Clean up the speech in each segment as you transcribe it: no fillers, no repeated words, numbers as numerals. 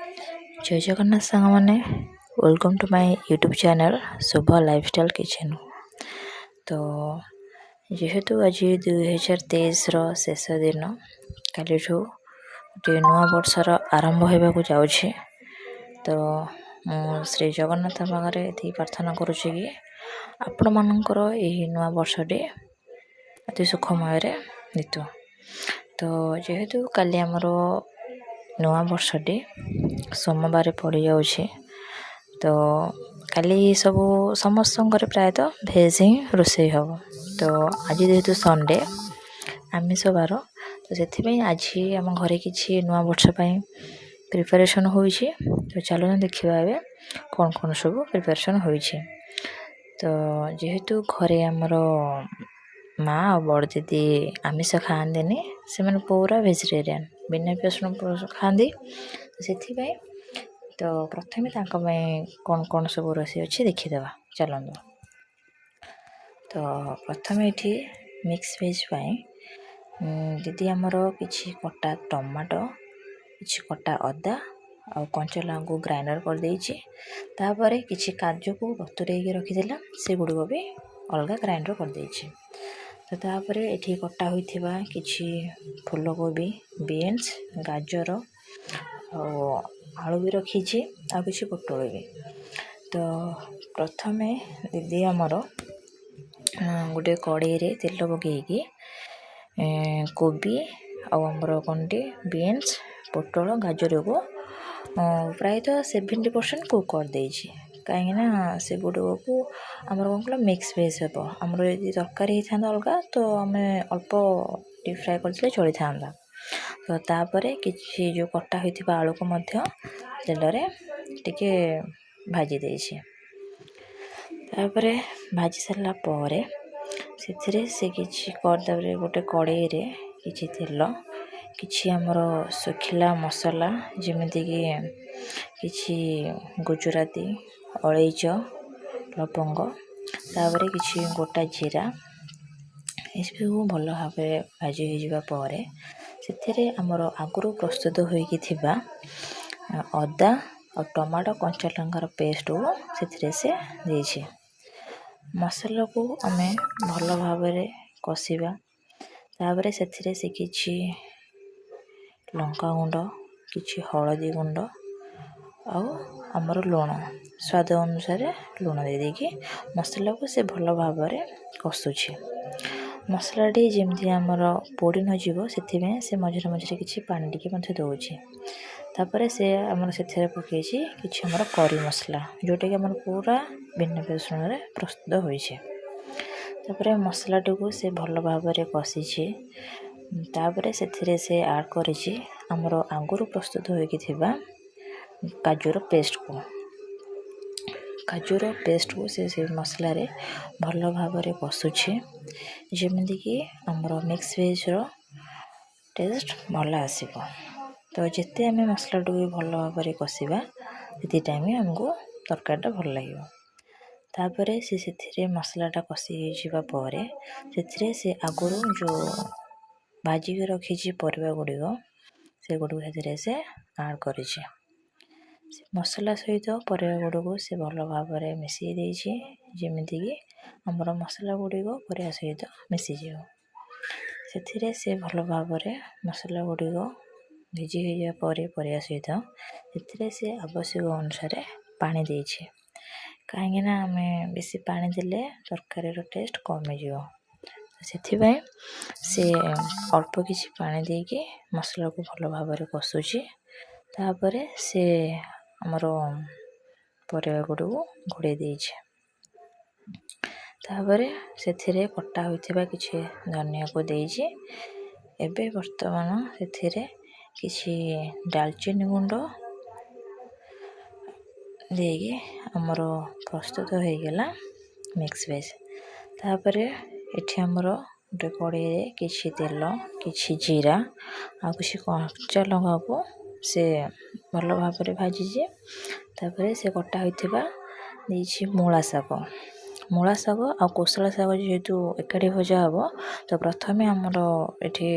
जय जगन्नाथ सांग मैंने welcome to my YouTube channel Shubh lifestyle kitchen. तो जेहेतु आज 2023 शेष दिन काली गोटे नुआ वर्षर आरंभ होगा जाऊँगी। तो श्री जगन्नाथ पाखे ये प्रार्थना करुच्ची कि आपण मानकर यही नुआ वर्षटी अति सुखमय बीतु। तो जेहेतु काली आमर नुआ वर्षटी सोमवार पड़ जाऊँगी, तो काली सब समस्त प्रायतः भेज ही रोषे हम। तो आज जेहेतु संडे आमिष बार, तो से आज आम घरे किसी नुआ वर्ष प्रिपरेशन होइछि। तो चलो देखा ए कौन कौन सब प्रिपरेशन होइछि। तो जेहेतु घरे आमर माँ और बड़ दीदी आमिष खाआंदेनी, से मैंने पूरा वेजिटेरियन बिना पियाज खाती। तो प्रथमे कौन कौन सब रोषे अच्छी देखीदे चलते। तो प्रथमे ये मिक्स वेज दीदी आमर किसी कटा टमाटो, किसी कटा अदा और कंचा लंका को ग्राइंडर कर देइछि। तापर किसी काजू को बतुरेकी रखीदेला, से गुड़ भी अलग ग्राइंडर कर देइछि। तो तापर ये कटा होइथिबा किसी फूलकोबी, बीन्स, गाजर और आलू भी रखीछि, आ किसी पोटल भी। तो प्रथमे दीदी आमर गोटे कड़ाई रे तेल पकईकी कोबी आमर कंटी बीन्स, पोटल, गाजर को प्रायतः 70% कुक कर देइछि। कहीं से गुड़ को आमर कौन कल मिक्स वेज हे। आमर यदि तरकारी होता अलग, तो आम अल्प डीप फ्राए करते चली था। तो तापर किसी जो कटा होता आलू को तेल टिके भाजी देइछि। तापर भाजी सारा पर से किसी गोटे कड़ाई रे किसी तेल, किसी आमर सुखिला मसला जमीती कि गुजराती, अलैच, लवंग, तापर किसी गोटा जीरा, इसको भल भाव भाजी होइजिबा से आमर आगुरी प्रस्तुत होइकी अदा और टमाटो कंचा लंकार पेस्ट को से देइछि। मसला को आम भल भाव कषिबा। तापर से किछि लंका गुंड, किछि हलदी गुंड आउ आमर लुण स्वाद अनुसार लुण दे देकी मसला को से भल भाव कषुछि। मसलाटी जमती आमर पोड़ी न जीव से मझे मझे किसी पानी टिके दौछि। तापर से आमर से पकईछि किछि आमर करी मसला, जोटा कि आमर पूरा बिना बेसन प्रस्तुत होइछे। तापर मसलाटी को से भल भाव कषिछि। तापर से ऐड करिछि आमर आगुरी प्रस्तुत होइकी काजूर पेस्ट को। काजूर पेस्ट को से मसला रे भल भाव कषुछि, जमीती कि आमर मिक्स वेज टेस्ट भल आसिबो। तो जिते आम मसला को भल भाव कषिबा से टाइम आमको तरकारीटा भल लगे। तापर से मसलाटा कषि होइजिबा से आगुरी जो भाजिक रखी परिबा गुड़िक से गुड़ से ऐड करिछि। मसला सहित परिबा गुड़ से भल भाव मिसई देइछि, जमीती कि आमर मसला गुड़िक परिबा सहित मिसी जाए। से भल भाव मसला गुड़िक भिजी हो परिबा सहित से आवश्यक अनुसार पानी देइछि। कहीं आम बेसी पानी देले तरकारी टेस्ट कमी जाए। से अल्प किसी पानी देकी मसला को भल भाव कषुछि। तापर से आमर परिबा गुड़ को घोड़े देइछि। तापर से कटा होइथिबा किछि धनिया को देइछि। एबे वर्तमान से किछि दालचीनी गुंड देगी आमर प्रस्तुत हो गला मिक्स वेज। तापर एठी आमर गोटे कड़ाई रे किछि तेल, किछि जीरा आ किछि कंचा लंका को से भल भाव भाजी। तापर से कटा होइथिबा देइछि मूला शाग आ कोसला शाग जेहेतु एकाठी भजा हम। तो प्रथमे आमर एठी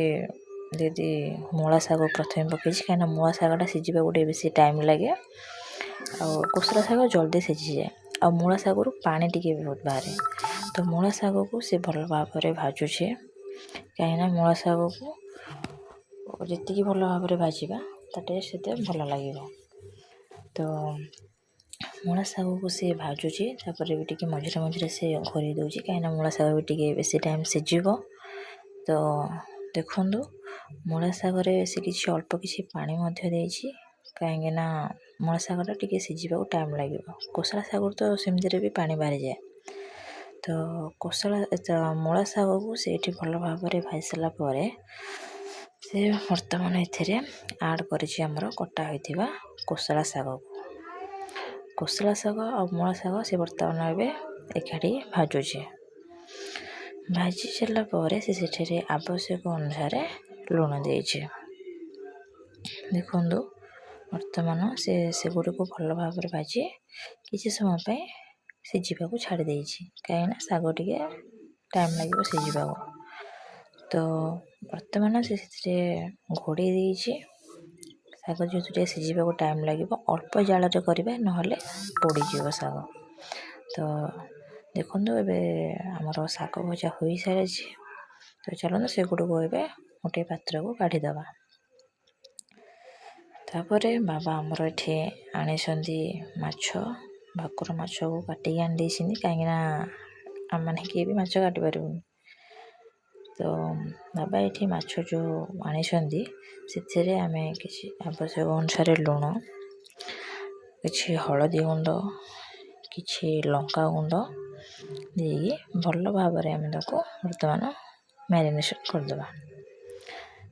ଦିଦି ମୂଳା ଶାଗ ପ୍ରଥମେ ପକାଇଛି, କାହିଁକିନା ମୂଳା ଶାଗଟା ସିଝିବାକୁ ଟିକେ ବେଶୀ ଟାଇମ୍ ଲାଗେ, ଆଉ କୋଶଳା ଶାଗ ଜଲ୍ଦି ସିଝିଯାଏ, ଆଉ ମୂଳା ଶାଗରୁ ପାଣି ଟିକେ ବହୁତ ବାହାରେ। ତ ମୂଳା ଶାଗକୁ ସେ ଭଲ ଭାବରେ ଭାଜୁଛି, କାହିଁକିନା ମୂଳା ଶାଗକୁ ଯେତିକି ଭଲ ଭାବରେ ଭାଜିବା ତା ଟେଷ୍ଟ ସେତେ ଭଲ ଲାଗିବ। ତ ମୂଳା ଶାଗକୁ ସେ ଭାଜୁଛି, ତାପରେ ବି ଟିକେ ମଝିରେ ମଝିରେ ସେ ଘୋରେଇ ଦେଉଛି, କାହିଁକିନା ମୂଳା ଶାଗ ବି ଟିକେ ବେଶୀ ଟାଇମ୍ ସିଝିବ। ତ ଦେଖନ୍ତୁ ମୂଳା ଶାଗରେ ସେ କିଛି ଅଳ୍ପ କିଛି ପାଣି ମଧ୍ୟ ଦେଇଛି, କାହିଁକିନା ମୂଳା ଶାଗଟା ଟିକେ ସିଝିବାକୁ ଟାଇମ୍ ଲାଗିବ। କୋଶଳା ଶାଗରୁ ତ ସେମିତିରେ ବି ପାଣି ବାହାରିଯାଏ। ତ ମୂଳା ଶାଗକୁ ସେଇଠି ଭଲ ଭାବରେ ଭାଜି ସାରିଲା ପରେ ସେ ବର୍ତ୍ତମାନ ଏଥିରେ ଆଡ଼୍ କରିଛି ଆମର କଟା ହୋଇଥିବା କୋଶଳା ଶାଗକୁ। କୋଶଳା ଶାଗ ଆଉ ମୂଳା ଶାଗ ସେ ବର୍ତ୍ତମାନ ଏବେ ଏକାଠି ଭାଜୁଛି। ଭାଜି ସାରିଲା ପରେ ସେ ସେଠାରେ ଆବଶ୍ୟକ ଅନୁସାରେ ଲୁଣ ଦେଇଛି। ଦେଖନ୍ତୁ ବର୍ତ୍ତମାନ ସେଗୁଡ଼ିକୁ ଭଲ ଭାବରେ ଭାଜି କିଛି ସମୟ ପାଇଁ ସିଝିବାକୁ ଛାଡ଼ି ଦେଇଛି, କାହିଁକିନା ଶାଗ ଟିକେ ଟାଇମ୍ ଲାଗିବ ସିଝିବାକୁ। ତ ବର୍ତ୍ତମାନ ସେ ସେଥିରେ ଘୋଡ଼େଇ ଦେଇଛି। ଶାଗ ଯେହେତୁ ଟିକେ ସିଝିବାକୁ ଟାଇମ୍ ଲାଗିବ, ଅଳ୍ପ ଜାଳରେ କରିବା, ନହେଲେ ପୋଡ଼ିଯିବ ଶାଗ। ତ ଦେଖନ୍ତୁ ଏବେ ଆମର ଶାଗ ଭଜା ହୋଇସାରିଛି। ତ ଚାଲନ୍ତୁ ସେଗୁଡ଼ିକୁ ଏବେ ଗୋଟିଏ ପାତ୍ରକୁ କାଢ଼ିଦେବା। ତାପରେ ବାବା ଆମର ଏଠି ଆଣିଛନ୍ତି ମାଛ, ଭାକୁର ମାଛକୁ କାଟିକି ଆଣି ଦେଇଛନ୍ତି, କାହିଁକିନା ଆମମାନେ କିଏ ବି ମାଛ କାଟି ପାରିବୁନି। ତ ବାବା ଏଠି ମାଛ ଯେଉଁ ଆଣିଛନ୍ତି ସେଥିରେ ଆମେ କିଛି ଆବଶ୍ୟକ ଅନୁସାରେ ଲୁଣ, କିଛି ହଳଦୀ ଗୁଣ୍ଡ, କିଛି ଲଙ୍କା ଗୁଣ୍ଡ ଦେଇକି ଭଲ ଭାବରେ ଆମେ ତାକୁ ବର୍ତ୍ତମାନ ମ୍ୟାରିନେସନ୍ କରିଦେବା।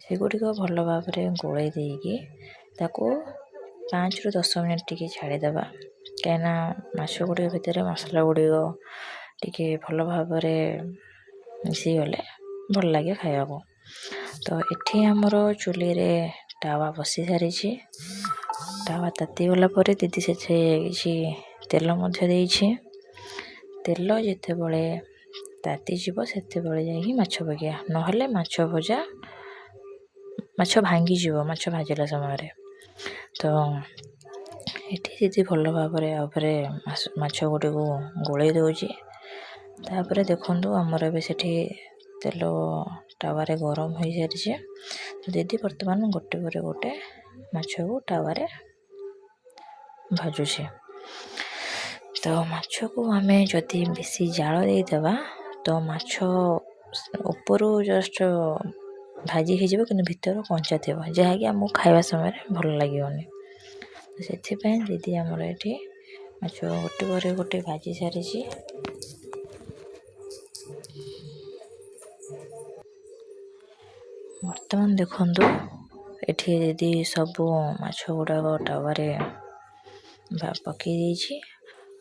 ସେଗୁଡ଼ିକ ଭଲ ଭାବରେ ଗୋଳେଇ ଦେଇକି ତାକୁ 5ରୁ 10 ମିନିଟ୍ ଟିକେ ଛାଡ଼ିଦେବା, କାହିଁକିନା ମାଛ ଗୁଡ଼ିକ ଭିତରେ ମସଲା ଗୁଡ଼ିକ ଟିକେ ଭଲ ଭାବରେ ମିଶିଗଲେ ଭଲ ଲାଗେ ଖାଇବାକୁ। ତ ଏଠି ଆମର ଚୁଲିରେ ତାୱା ବସି ସାରିଛି। ତାୱା ତାତିଗଲା ପରେ ଦିଦି ସେଥିରେ କିଛି ତେଲ ମଧ୍ୟ ଦେଇଛି। ତେଲ ଯେତେବେଳେ ତାତିଯିବ ସେତେବେଳେ ଯାଇକି ମାଛ ପକାଇବା, ନହେଲେ ମାଛ ଭାଙ୍ଗିଯିବ ମାଛ ଭାଜିଲା ସମୟରେ। ତ ଏଠି ଦିଦି ଭଲ ଭାବରେ ମାଛ ଗୁଡ଼ିକୁ ଗୋଳେଇ ଦେଉଛି। ତାପରେ ଦେଖନ୍ତୁ ଆମର ଏବେ ସେଠି ତେଲ ତାୱାରେ ଗରମ ହୋଇସାରିଛି। ଦିଦି ବର୍ତ୍ତମାନ ଗୋଟେ ପରେ ଗୋଟେ ମାଛକୁ ତାୱାରେ ଭାଜୁଛି। ତ ମାଛକୁ ଆମେ ଯଦି ବେଶୀ ଜାଳ ଦେଇଦେବା ତ ମାଛ ଉପରୁ ଜଷ୍ଟ ଭାଜି ହେଇଯିବ, କିନ୍ତୁ ଭିତରୁ କଞ୍ଚା ଥିବ, ଯାହାକି ଆମକୁ ଖାଇବା ସମୟରେ ଭଲ ଲାଗିବନି। ସେଥିପାଇଁ ଦିଦି ଆମର ଏଠି ମାଛ ଗୋଟେ ପରେ ଗୋଟେ ଭାଜି ସାରିଛି। ବର୍ତ୍ତମାନ ଦେଖନ୍ତୁ ଏଠି ଦିଦି ସବୁ ମାଛ ଗୁଡ଼ାକ ତାୱାରେ ପକାଇ ଦେଇଛି,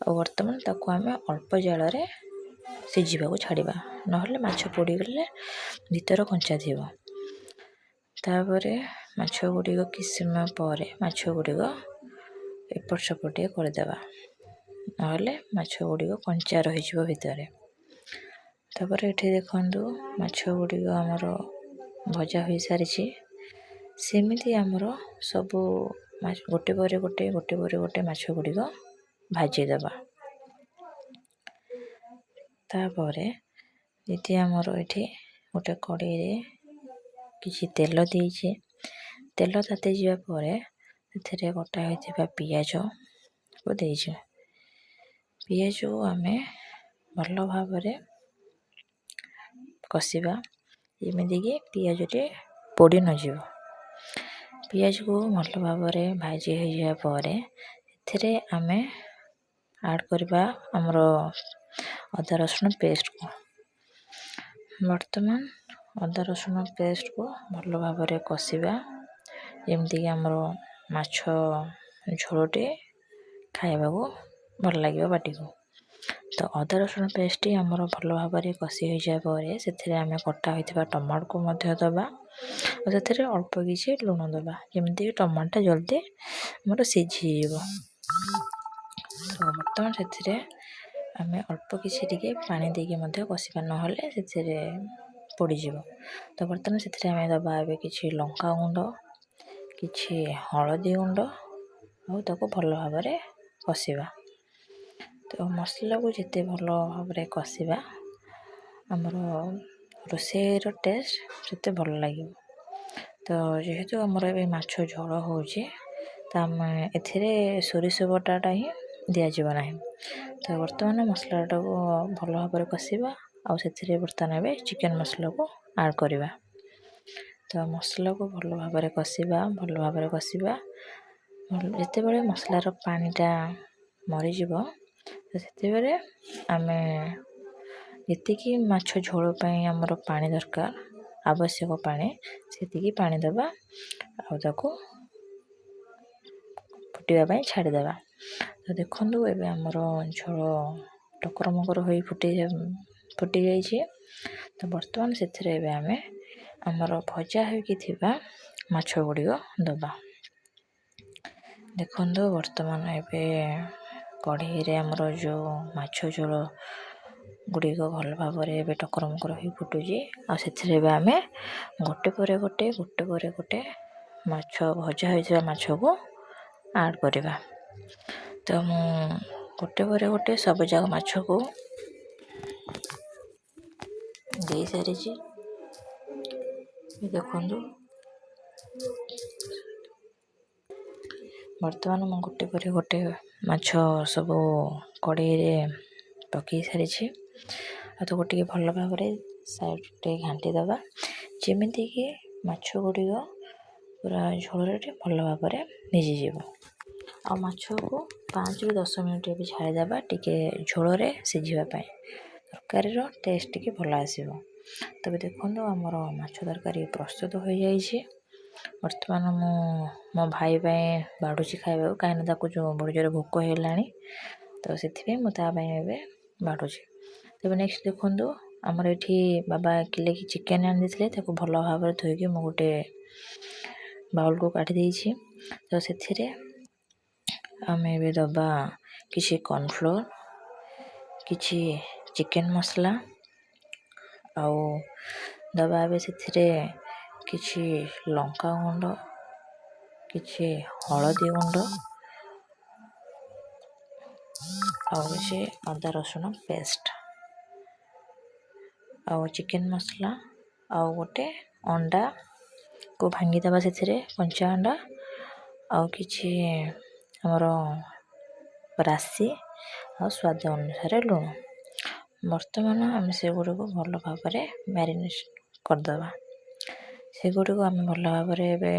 ଆଉ ବର୍ତ୍ତମାନ ତାକୁ ଆମେ ଅଳ୍ପ ଜାଳରେ ସିଝିବାକୁ ଛାଡ଼ିବା, ନହେଲେ ମାଛ ପୋଡ଼ିଗଲେ ଭିତର କଞ୍ଚା ଥିବ। ତାପରେ ମାଛ ଗୁଡ଼ିକ କିଛି ସମୟ ପରେ ମାଛ ଗୁଡ଼ିକ ଏପଟ ସେପଟ ଟିକେ କରିଦେବା, ନହେଲେ ମାଛ ଗୁଡ଼ିକ କଞ୍ଚା ରହିଯିବ ଭିତରେ। ତାପରେ ଏଠି ଦେଖନ୍ତୁ ମାଛ ଗୁଡ଼ିକ ଆମର ଭଜା ହୋଇସାରିଛି। ସେମିତି ଆମର ସବୁ ଗୋଟେ ପରେ ଗୋଟେ ମାଛ ଗୁଡ଼ିକ ଭାଜିଦେବା। ତାପରେ ଦିଦି ଆମର ଏଠି ଗୋଟେ କଡ଼େଇରେ କିଛି ତେଲ ଦେଇଛି। ତେଲ ତାତିଯିବା ପରେ ସେଥିରେ କଟା ହୋଇଥିବା ପିଆଜକୁ ଦେଇଛୁ। ପିଆଜକୁ ଆମେ ଭଲ ଭାବରେ କଷିବା, ଯେମିତିକି ପିଆଜଟି ପୋଡ଼ି ନଯିବ। ପିଆଜକୁ ଭଲ ଭାବରେ ଭାଜି ହୋଇଯିବା ପରେ ଏଥିରେ ଆମେ ଆଡ଼୍ କରିବା ଆମର ଅଦା ରସୁଣ ପେଷ୍ଟକୁ। ବର୍ତ୍ତମାନ ଅଦା ରସୁଣ ପେଷ୍ଟକୁ ଭଲ ଭାବରେ କଷିବା, ଯେମିତିକି ଆମର ମାଛ ଝୋଳଟି ଖାଇବାକୁ ଭଲ ଲାଗିବ ପାଟିକୁ। ତ ଅଦା ରସୁଣ ପେଷ୍ଟଟି ଆମର ଭଲ ଭାବରେ କଷି ହୋଇଯିବା ପରେ ସେଥିରେ ଆମେ କଟା ହୋଇଥିବା ଟମାଟୋକୁ ମଧ୍ୟ ଦେବା, ଆଉ ସେଥିରେ ଅଳ୍ପ କିଛି ଲୁଣ ଦେବା, ଯେମିତିକି ଟମାଟୋଟା ଜଲ୍ଦି ଆମର ସିଝିଯିବ। ତ ବର୍ତ୍ତମାନ ସେଥିରେ ଆମେ ଅଳ୍ପ କିଛି ଟିକେ ପାଣି ଦେଇକି ମଧ୍ୟ କଷିବା, ନହେଲେ ସେଥିରେ ପୋଡ଼ିଯିବ। ତ ବର୍ତ୍ତମାନ ସେଥିରେ ଆମେ ଦେବା ଏବେ କିଛି ଲଙ୍କା ଗୁଣ୍ଡ, କିଛି ହଳଦୀ ଗୁଣ୍ଡ ଆଉ ତାକୁ ଭଲ ଭାବରେ କଷିବା। ତ ମସଲାକୁ ଯେତେ ଭଲ ଭାବରେ କଷିବା ଆମର ରୋଷେଇର ଟେଷ୍ଟ ସେତେ ଭଲ ଲାଗିବ। ତ ଯେହେତୁ ଆମର ଏବେ ମାଛ ଝୋଳ ହେଉଛି ତ ଆମେ ଏଥିରେ ସୋରିଷ ବଟାଟା ହିଁ ଦିଆଯିବ ନାହିଁ। ତ ବର୍ତ୍ତମାନ ମସଲାଟାକୁ ଭଲ ଭାବରେ କଷିବା ଆଉ ସେଥିରେ ବର୍ତ୍ତମାନ ଏବେ ଚିକେନ୍ ମସଲାକୁ ଆଡ଼୍ କରିବା। ତ ମସଲାକୁ ଭଲ ଭାବରେ କଷିବା ଯେତେବେଳେ ମସଲାର ପାଣିଟା ମରିଯିବ ତ ସେତେବେଳେ ଆମେ ଯେତିକି ମାଛ ଝୋଳ ପାଇଁ ଆମର ପାଣି ଦରକାର ଆବଶ୍ୟକ ପାଣି ସେତିକି ପାଣି ଦେବା ଆଉ ତାକୁ ଫୁଟିବା ପାଇଁ ଛାଡ଼ିଦେବା। ତ ଦେଖନ୍ତୁ ଏବେ ଆମର ଝୋଳ ଟକର ମକର ହୋଇ ଫୁଟି ଯାଇଛି। ତ ବର୍ତ୍ତମାନ ସେଥିରେ ଏବେ ଆମେ ଆମର ଭଜା ହୋଇକି ଥିବା ମାଛ ଗୁଡ଼ିକ ଦେବା। ଦେଖନ୍ତୁ ବର୍ତ୍ତମାନ ଏବେ କଢ଼େଇରେ ଆମର ଯେଉଁ ମାଛ ଝୋଳ ଗୁଡ଼ିକ ଭଲ ଭାବରେ ଏବେ ଟକର ମକର ହୋଇ ଫୁଟୁଛି ଆଉ ସେଥିରେ ଏବେ ଆମେ ଗୋଟେ ପରେ ଗୋଟେ ମାଛ ଭଜା ହୋଇଥିବା ମାଛକୁ ଆଡ଼୍ କରିବା। ତ ମୁଁ ଗୋଟେ ପରେ ଗୋଟେ ସବୁଯାକ ମାଛକୁ ଦେଇସାରିଛି। ଦେଖନ୍ତୁ ବର୍ତ୍ତମାନ ମୁଁ ଗୋଟେ ପରେ ଗୋଟେ ମାଛ ସବୁ କଢ଼େଇରେ ପକାଇ ସାରିଛି। ଆଉ ତାକୁ ଟିକେ ଭଲ ଭାବରେ ସାଇଡ଼୍ରେ ଘାଣ୍ଟି ଦେବା ଯେମିତିକି ମାଛ ଗୁଡ଼ିକ ପୁରା ଝୋଳରେ ଟିକେ ଭଲ ଭାବରେ ଭିଜିଯିବ। ଆଉ ମାଛକୁ 5ରୁ 10 ମିନିଟ୍ ଏବେ ଛାଡ଼ିଦେବା ଟିକେ ଝୋଳରେ ସିଝିବା ପାଇଁ, ତରକାରୀର ଟେଷ୍ଟ ଟିକେ ଭଲ ଆସିବ। ତେବେ ଦେଖନ୍ତୁ ଆମର ମାଛ ତରକାରୀ ପ୍ରସ୍ତୁତ ହୋଇଯାଇଛି। ବର୍ତ୍ତମାନ ମୁଁ ମୋ ଭାଇ ପାଇଁ ବାଢ଼ୁଛି ଖାଇବାକୁ, କାହିଁକିନା ତାକୁ ଯେଉଁ ବଡ଼ ଜୋରେ ଭୋକ ହେଲାଣି ତ ସେଥିପାଇଁ ମୁଁ ତା ପାଇଁ ଏବେ ବାଢ଼ୁଛି। ତେବେ ନେକ୍ସଟ ଦେଖନ୍ତୁ ଆମର ଏଠି ବାବା କିଲେ ଚିକେନ୍ ଆଣି ଦେଇଥିଲେ, ତାକୁ ଭଲ ଭାବରେ ଧୋଇକି ମୁଁ ଗୋଟେ ବାଉଲକୁ କାଢ଼ି ଦେଇଛି। ତ ସେଥିରେ ଆମେ ଏବେ ଦେବା କିଛି କର୍ଣ୍ଣଫ୍ଲୋର, କିଛି ଚିକେନ୍ ମସଲା ଆଉ ଦେବା ଏବେ ସେଥିରେ କିଛି ଲଙ୍କା ଗୁଣ୍ଡ, କିଛି ହଳଦୀ ଗୁଣ୍ଡ ଆଉ କିଛି ଅଦା ରସୁଣ ପେଷ୍ଟ ଆଉ ଚିକେନ୍ ମସଲା ଆଉ ଗୋଟେ ଅଣ୍ଡାକୁ ଭାଙ୍ଗିଦେବା ସେଥିରେ କଞ୍ଚା ଅଣ୍ଡା ଆଉ କିଛି ଆମର ରାଶି ଆଉ ସ୍ୱାଦ ଅନୁସାରେ ଲୁଣ। ବର୍ତ୍ତମାନ ଆମେ ସେଗୁଡ଼ିକୁ ଭଲ ଭାବରେ ମ୍ୟାରିନେଟ୍ କରିଦେବା। ସେଗୁଡ଼ିକୁ ଆମେ ଭଲ ଭାବରେ ଏବେ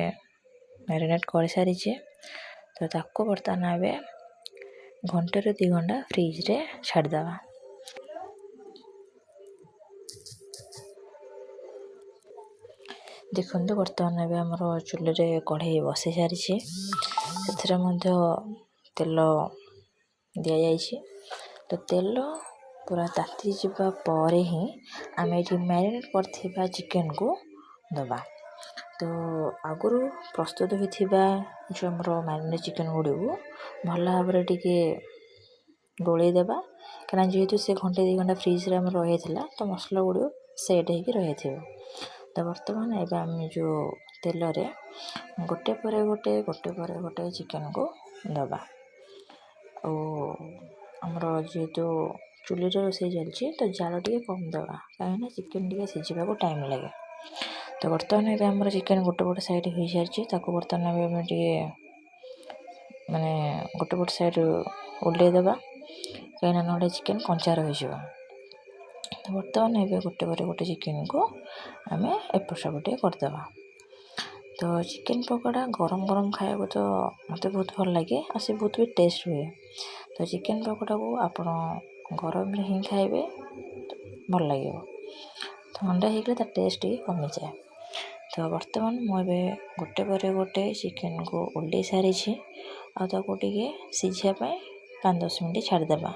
ମ୍ୟାରିନେଟ୍ କରିସାରିଛେ। ତ ତାକୁ ବର୍ତ୍ତମାନ ଏବେ 1ରୁ 2 ଘଣ୍ଟା ଫ୍ରିଜ୍ରେ ଛାଡ଼ିଦେବା। ଦେଖନ୍ତୁ ବର୍ତ୍ତମାନ ଏବେ ଆମର ଚୁଲିରେ କଢ଼େଇ ବସି ସାରିଛି, ସେଥିରେ ମଧ୍ୟ ତେଲ ଦିଆଯାଇଛି। ତ ତେଲ ପୁରା ତାତି ଯିବା ପରେ ହିଁ ଆମେ ଏଠି ମ୍ୟାରିନେଟ୍ କରିଥିବା ଚିକେନ୍କୁ ଦେବା। ତ ଆଗରୁ ପ୍ରସ୍ତୁତ ହୋଇଥିବା ଯେଉଁ ଆମର ମ୍ୟାରିନେଟ୍ ଚିକେନ୍ ଗୁଡ଼ିକୁ ଭଲ ଭାବରେ ଟିକେ ଗୋଳେଇ ଦେବା, କାରଣ ଯେହେତୁ ସେ 1-2 ଘଣ୍ଟା ଫ୍ରିଜ୍ରେ ଆମର ରହିଥିଲା ତ ମସଲା ଗୁଡ଼ିକ ସେଟ୍ ହେଇକି ରହିଥିବ। ତ ବର୍ତ୍ତମାନ ଏବେ ଆମେ ଯେଉଁ ତେଲରେ ଗୋଟେ ପରେ ଗୋଟେ ଚିକେନ୍କୁ ଦେବା। ଆଉ ଆମର ଯେହେତୁ ଚୁଲିରେ ରୋଷେଇ ଚାଲିଛି ତ ଜାଳ ଟିକେ କମ୍ ଦେବା, କାହିଁକିନା ଚିକେନ୍ ଟିକେ ସିଝିବାକୁ ଟାଇମ୍ ଲାଗେ। ତ ବର୍ତ୍ତମାନ ଏବେ ଆମର ଚିକେନ୍ ଗୋଟେ ସାଇଡ଼୍ ହୋଇସାରିଛି, ତାକୁ ବର୍ତ୍ତମାନ ଏବେ ଆମେ ଟିକେ ଗୋଟେ ସାଇଡ଼୍ ଓହ୍ଲେଇ ଦେବା, କାହିଁକିନା ନହେଲେ ଚିକେନ୍ କଞ୍ଚା ରହିଯିବ। ତ ବର୍ତ୍ତମାନ ଏବେ ଗୋଟେ ପରେ ଗୋଟେ ଚିକେନ୍କୁ ଆମେ ଏପଟ ସେପଟ ଟିକେ କରିଦେବା। ତ ଚିକେନ୍ ପକୋଡ଼ା ଗରମ ଖାଇବାକୁ ତ ମୋତେ ବହୁତ ଭଲ ଲାଗେ ଆଉ ସେ ବହୁତ ବି ଟେଷ୍ଟ ହୁଏ। ତ ଚିକେନ୍ ପକୋଡ଼ାକୁ ଆପଣ ଗରମରେ ହିଁ ଖାଇବେ ଭଲ ଲାଗିବ, ଥଣ୍ଡା ହେଇଗଲେ ତା ଟେଷ୍ଟ ଟିକେ କମିଯାଏ। ତ ବର୍ତ୍ତମାନ ମୁଁ ଏବେ ଗୋଟେ ପରେ ଗୋଟେ ଚିକେନ୍କୁ ଓହ୍ଲେଇ ସାରିଛି ଆଉ ତାକୁ ଟିକେ ସିଝିବା ପାଇଁ 5-10 ମିନିଟ୍ ଛାଡ଼ିଦେବା।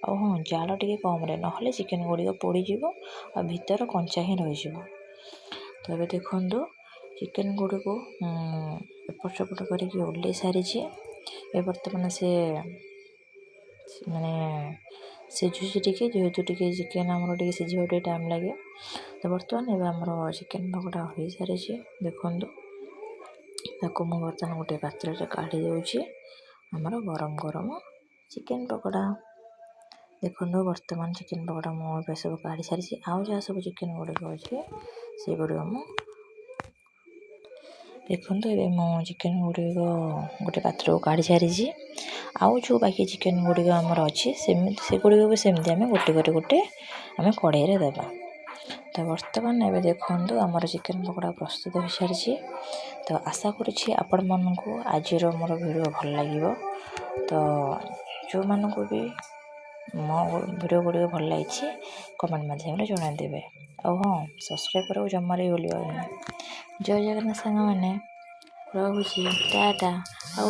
ଆଉ ହଁ, ଜାଳ ଟିକେ କମ୍ରେ, ନହେଲେ ଚିକେନ୍ ଗୁଡ଼ିକ ପୋଡ଼ିଯିବ ଆଉ ଭିତର କଞ୍ଚା ହିଁ ରହିଯିବ। ତ ଏବେ ଦେଖନ୍ତୁ ଚିକେନ୍ ଗୁଡ଼ିକୁ ଏପଟ ସେପଟ କରିକି ଓହ୍ଲେଇ ସାରିଛି। ଏ ବର୍ତ୍ତମାନ ସିଝୁଛି ଟିକେ, ଯେହେତୁ ଟିକେ ଚିକେନ୍ ଆମର ଟିକେ ସିଝିବାକୁ ଟିକେ ଟାଇମ୍ ଲାଗେ। ତ ବର୍ତ୍ତମାନ ଏବେ ଆମର ଚିକେନ୍ ପକୋଡ଼ା ହୋଇସାରିଛି। ଦେଖନ୍ତୁ, ତାକୁ ମୁଁ ବର୍ତ୍ତମାନ ଗୋଟେ ପାତ୍ରରେ କାଢ଼ି ଦେଉଛି ଆମର ଗରମ ଗରମ ଚିକେନ୍ ପକୋଡ଼ା। ଦେଖନ୍ତୁ, ବର୍ତ୍ତମାନ ଚିକେନ୍ ପକୋଡ଼ା ମୁଁ ଏବେ ସବୁ କାଢ଼ି ସାରିଛି। ଆଉ ଯାହା ସବୁ ଚିକେନ୍ ଗୁଡ଼ିକ ଅଛି ସେଗୁଡ଼ିକ ମୁଁ ଦେଖନ୍ତୁ, ଏବେ ମୁଁ ଚିକେନ୍ ଗୁଡ଼ିକ ଗୋଟେ ପାତ୍ରକୁ କାଢ଼ି ସାରିଛି। ଆଉ ଯେଉଁ ବାକି ଚିକେନ୍ ଗୁଡ଼ିକ ଆମର ଅଛି ସେଗୁଡ଼ିକ ସେମିତି ଆମେ ଗୋଟେ ଆମେ କଢ଼େଇରେ ଦେବା। ତ ବର୍ତ୍ତମାନ ଏବେ ଦେଖନ୍ତୁ, ଆମର ଚିକେନ୍ ପକୋଡ଼ା ପ୍ରସ୍ତୁତ ହୋଇସାରିଛି। ତ ଆଶା କରୁଛି ଆପଣମାନଙ୍କୁ ଆଜିର ମୋର ଭିଡ଼ିଓ ଭଲ ଲାଗିବ। ତ ଯେଉଁମାନଙ୍କୁ ବି ମୋ ଭିଡ଼ିଓ ଗୁଡ଼ିକ ଭଲ ଲାଗିଛି କମେଣ୍ଟ ମାଧ୍ୟମରେ ଜଣାଇଦେବେ। ଆଉ ହଁ, ସବସ୍କ୍ରାଇବ୍ କରିବାକୁ ଜମାରେ ଭୁଲିବନି। ଜୟ ଜଗନ୍ନାଥ ସାଙ୍ଗମାନେ, ରହୁଛି, ଟାଟା। ଆଉ